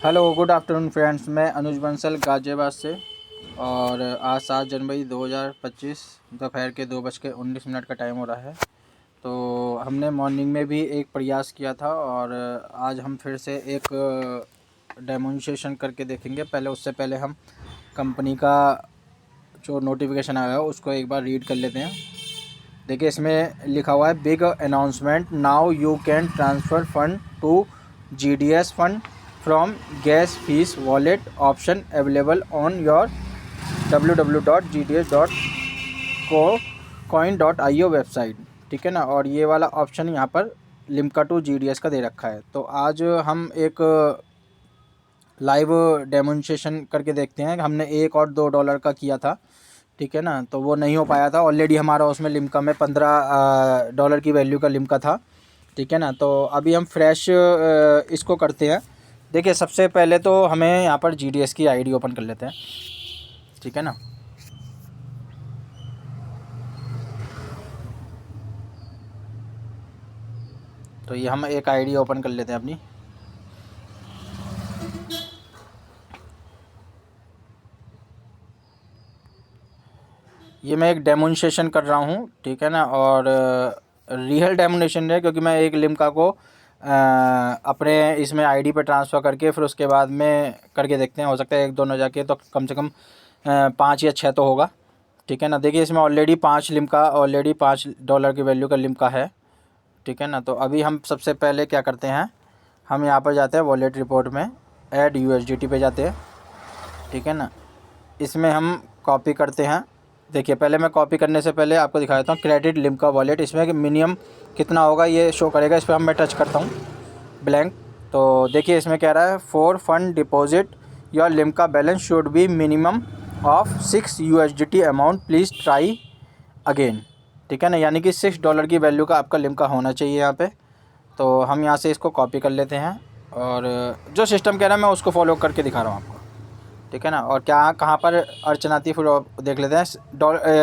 Hello good afternoon friends, मैं अनुज बंसल गाजियाबाद से। और आज 7 जनवरी 2025 दोपहर के 2:19 का टाइम हो रहा है। तो हमने मॉर्निंग में भी एक प्रयास किया था और आज हम फिर से एक डेमोन्स्ट्रेशन करके देखेंगे। उससे पहले हम कंपनी का जो नोटिफिकेशन आया है उसको एक बार रीड कर लेते हैं। देखिए, इसमें लिखा हुआ है big announcement, now you can transfer fund to GDS fund from gas fees wallet, option available on your www.gds.coin.io website. ठीक है ना। और ये वाला ऑप्शन यहाँ पर लिम्का टू GDS का दे रखा है। तो आज हम एक लाइव डेमोन्स्ट्रेशन करके देखते हैं। हमने $1 और $2 का किया था, ठीक है ना। तो वो नहीं हो पाया था, ऑलरेडी हमारा उसमें लिम्का में $15 की वैल्यू का लिम्का था, ठीक है ना। तो अभी हम फ्रेश इसको करते हैं। देखिए, सबसे पहले तो हमें यहाँ पर GDS की आईडी ओपन कर लेते हैं, ठीक है ना। तो ये हम एक आईडी ओपन कर लेते हैं अपनी। ये मैं एक डेमोन्स्ट्रेशन कर रहा हूँ, ठीक है ना। और रियल डेमोन्स्ट्रेशन है, क्योंकि मैं एक लिम्का को अपने इसमें आईडी पे ट्रांसफ़र करके फिर उसके बाद में करके देखते हैं। हो सकता है 1-2 न जाके तो कम से कम 5 या 6 तो होगा, ठीक है ना। देखिए, इसमें ऑलरेडी $5 की वैल्यू का लिम्का है, ठीक है ना। तो अभी हम सबसे पहले क्या करते हैं, हम यहाँ पर जाते हैं वॉलेट रिपोर्ट में, ऐड USDT पे जाते हैं, ठीक है ना। इसमें हम कॉपी करते हैं। देखिए, पहले मैं कॉपी करने से पहले आपको दिखा देता हूँ क्रेडिट लिम्का वॉलेट। इसमें कि मिनिमम कितना होगा ये शो करेगा। इस पर मैं टच करता हूँ ब्लैंक। तो देखिए, इसमें कह रहा है for fund deposit your Limca balance should be minimum of 6 USDT amount, please try again, ठीक है ना। यानी कि $6 की वैल्यू का आपका लिम्का होना चाहिए यहाँ पे। तो हम यहाँ से इसको कॉपी कर लेते हैं और जो सिस्टम कह रहा है मैं उसको फॉलो करके दिखा रहा हूँ आपको, ठीक है ना। और क्या कहाँ पर अड़चन आती है फिर देख लेते हैं।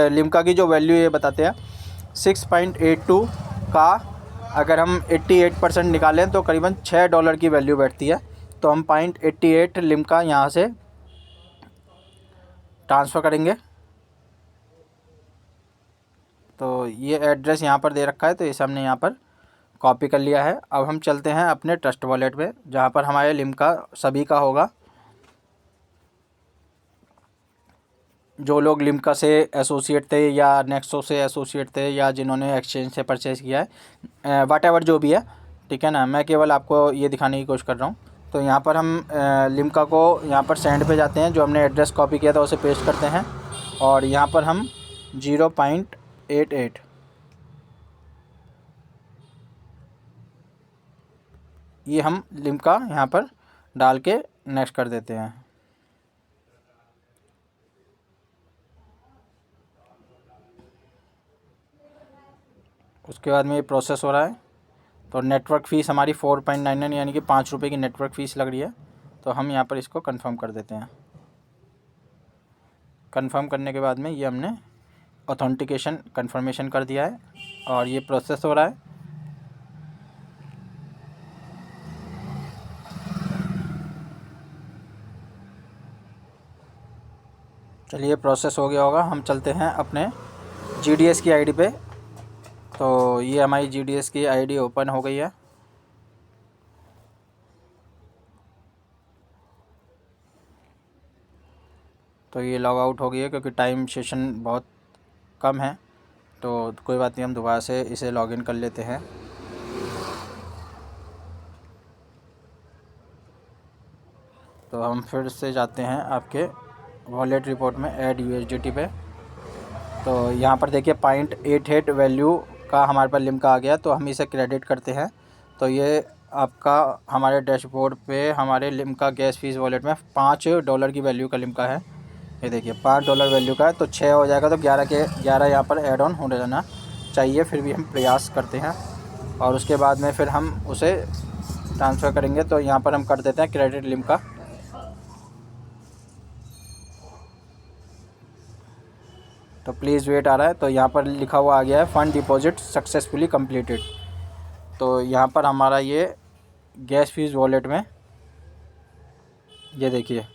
लिम्का की जो वैल्यू ये बताते हैं 6.82 का अगर हम 88% निकालें तो करीबन $6 की वैल्यू बैठती है। तो हम 0.88 लिम्का यहाँ से ट्रांसफ़र करेंगे। तो ये एड्रेस यहाँ पर दे रखा है, तो इसे हमने यहाँ पर कॉपी कर लिया है। अब हम चलते हैं अपने ट्रस्ट वॉलेट पे, जहाँ पर हमारे लिम्का सभी का होगा। जो लोग लिम्का से एसोसिएट थे या नेक्सो से एसोसिएट थे या जिन्होंने एक्सचेंज से परचेज़ किया है, व्हाटएवर जो भी है, ठीक है ना। मैं केवल आपको ये दिखाने की कोशिश कर रहा हूँ। तो यहाँ पर हम लिम्का को यहाँ पर सेंड पे जाते हैं, जो हमने एड्रेस कॉपी किया था उसे पेस्ट करते हैं और यहाँ पर हम 0.88 ये हम लिम्का यहाँ पर डाल के नेक्स्ट कर देते हैं। उसके बाद में ये प्रोसेस हो रहा है। तो नेटवर्क फ़ीस हमारी 4.99 यानी कि ₹5 की नेटवर्क फ़ीस लग रही है। तो हम यहाँ पर इसको कंफर्म कर देते हैं। कंफर्म करने के बाद में ये हमने ऑथेंटिकेशन कंफर्मेशन कर दिया है और ये प्रोसेस हो रहा है। चलिए, प्रोसेस हो गया होगा। हम चलते हैं अपने GDS की आईडी पे। तो ये हमारी GDS की आईडी ओपन हो गई है। तो ये लॉग आउट हो गई है, क्योंकि टाइम सेशन बहुत कम है। तो कोई बात नहीं, हम दोबारा से इसे लॉगिन कर लेते हैं। तो हम फिर से जाते हैं आपके वॉलेट रिपोर्ट में, ऐड USDT पे। तो यहाँ पर देखिए 0.88 वैल्यू का हमारे पास लिम्का आ गया। तो हम इसे क्रेडिट करते हैं। तो ये आपका हमारे डैशबोर्ड पे हमारे लिम्का गैस फीस वॉलेट में $5 की वैल्यू का लिम्का है। ये देखिए $5 वैल्यू का है, तो 6 हो जाएगा। तो 11 के 11 यहाँ पर ऐड ऑन हो जाना चाहिए। फिर भी हम प्रयास करते हैं और उसके बाद में फिर हम उसे ट्रांसफ़र करेंगे। तो यहाँ पर हम कर देते हैं क्रेडिट लिम्का। तो प्लीज़ वेट आ रहा है। तो यहाँ पर लिखा हुआ आ गया है फ़ंड डिपॉजिट सक्सेसफुली कंप्लीटेड। तो यहाँ पर हमारा ये गैस फीस वॉलेट में ये देखिए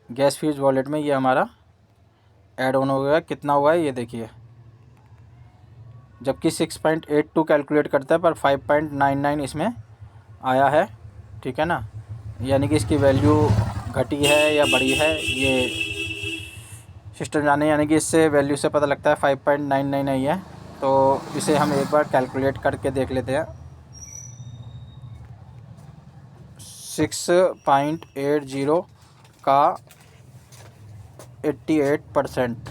गैस फीस वॉलेट में ये हमारा ऐड ऑन हो गया। कितना हुआ है ये देखिए, जबकि 6.82 कैलकुलेट करता है पर 5.99 इसमें आया है। ठीक है ना, यानी कि इसकी वैल्यू घटी है या बढ़ी है ये सिस्टम जाने, यानी कि इससे वैल्यू से पता लगता है 5.99 आई है। तो इसे हम एक बार कैलकुलेट करके देख लेते हैं। 6.80 का 88%,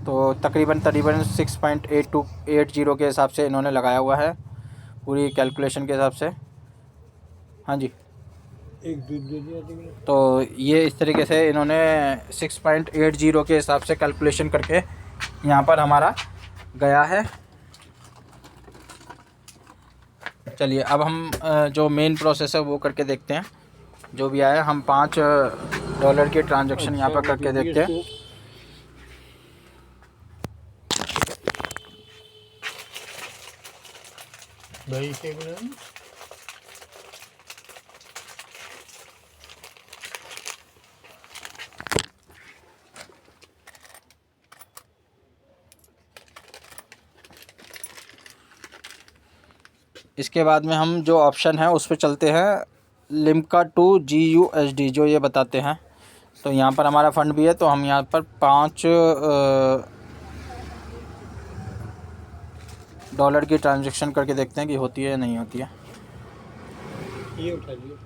तो तकरीबन 6.8280 के हिसाब से इन्होंने लगाया हुआ है पूरी कैलकुलेशन के हिसाब से। हाँ जी, एक दूध दे दिया। तो ये इस तरीके से इन्होंने 6.80 के हिसाब से कैलकुलेशन करके यहाँ पर हमारा गया है। चलिए अब हम जो मेन प्रोसेस है वो करके देखते हैं। जो भी आया हम $5 की ट्रांजैक्शन यहाँ पर करके देखते हैं। भाई से बोला इसके बाद में हम जो ऑप्शन है उस पर चलते हैं, लिम्का टू GUSD जो ये बताते हैं। तो यहाँ पर हमारा फ़ंड भी है, तो हम यहाँ पर $5 की ट्रांजैक्शन करके देखते हैं कि होती है या नहीं होती है। ये उठा लिया।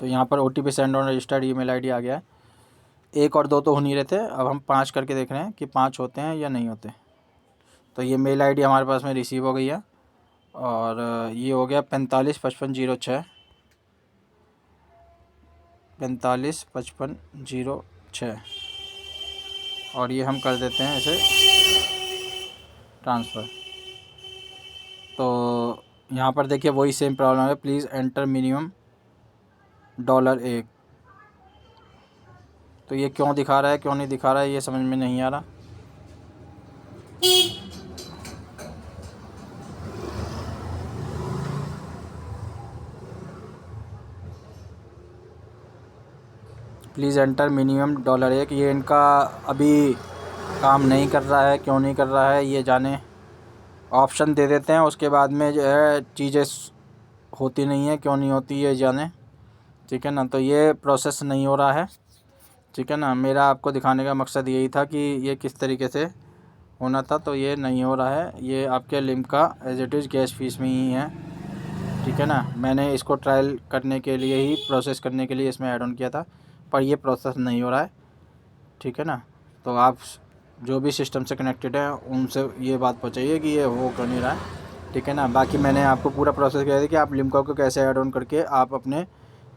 तो यहाँ पर OTP send on registered email ID आ गया है। 1 और 2 तो हो नहीं रहे थे, अब हम 5 करके देख रहे हैं कि 5 होते हैं या नहीं होते। तो ये मेल आईडी हमारे पास में रिसीव हो गई है और ये हो गया 455506 455506 और ये हम कर देते हैं इसे ट्रांसफ़र। तो यहाँ पर देखिए वही सेम प्रॉब्लम है, प्लीज़ एंटर मिनिमम $1। तो ये क्यों दिखा रहा है क्यों नहीं दिखा रहा है ये समझ में नहीं आ रहा। प्लीज़ एंटर मिनिमम $1, ये इनका अभी काम नहीं कर रहा है। क्यों नहीं कर रहा है ये जाने। ऑप्शन दे देते हैं, उसके बाद में जो है चीज़ें होती नहीं है, क्यों नहीं होती ये जाने। ठीक है ना, तो ये प्रोसेस नहीं हो रहा है। ठीक है ना, मेरा आपको दिखाने का मकसद यही था कि ये किस तरीके से होना था। तो ये नहीं हो रहा है, ये आपके Limca as it is gas fees में ही है। ठीक है ना, मैंने इसको ट्रायल करने के लिए ही, प्रोसेस करने के लिए इसमें ऐड ऑन किया था, पर ये प्रोसेस नहीं हो रहा है। ठीक है ना, तो आप जो भी सिस्टम से कनेक्टेड है उनसे ये बात पहुँचाइए कि ये हो क्यों नहीं रहा है। ठीक है ना, बाकी मैंने आपको पूरा प्रोसेस किया था कि आप लिम्का को कैसे ऐड ऑन करके आप अपने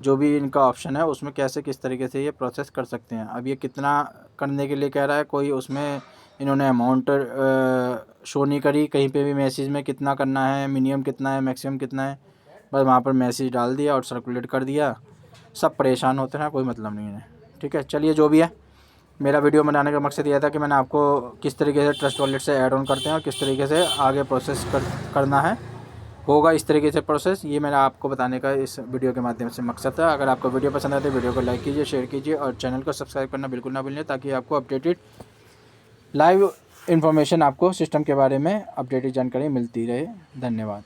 जो भी इनका ऑप्शन है उसमें कैसे किस तरीके से ये प्रोसेस कर सकते हैं। अब ये कितना करने के लिए कह रहा है, कोई उसमें इन्होंने अमाउंट शो नहीं करी कहीं पे भी मैसेज में, कितना करना है, मिनिमम कितना है, मैक्सिमम कितना है, बस वहाँ पर मैसेज डाल दिया और सर्कुलेट कर दिया। सब परेशान होते हैं, कोई मतलब नहीं है। ठीक है, चलिए जो भी है, मेरा वीडियो बनाने का मकसद यह था कि मैंने आपको किस तरीके से ट्रस्ट वॉलेट से ऐड ऑन करते हैं और किस तरीके से आगे प्रोसेस करना है, होगा इस तरीके से प्रोसेस। ये मेरा आपको बताने का इस वीडियो के माध्यम से मकसद था। अगर आपको वीडियो पसंद आए तो वीडियो को लाइक कीजिए, शेयर कीजिए और चैनल को सब्सक्राइब करना बिल्कुल ना भूलिए, ताकि आपको अपडेटेड लाइव इन्फॉर्मेशन आपको सिस्टम के बारे में अपडेटेड जानकारी मिलती रहे। धन्यवाद।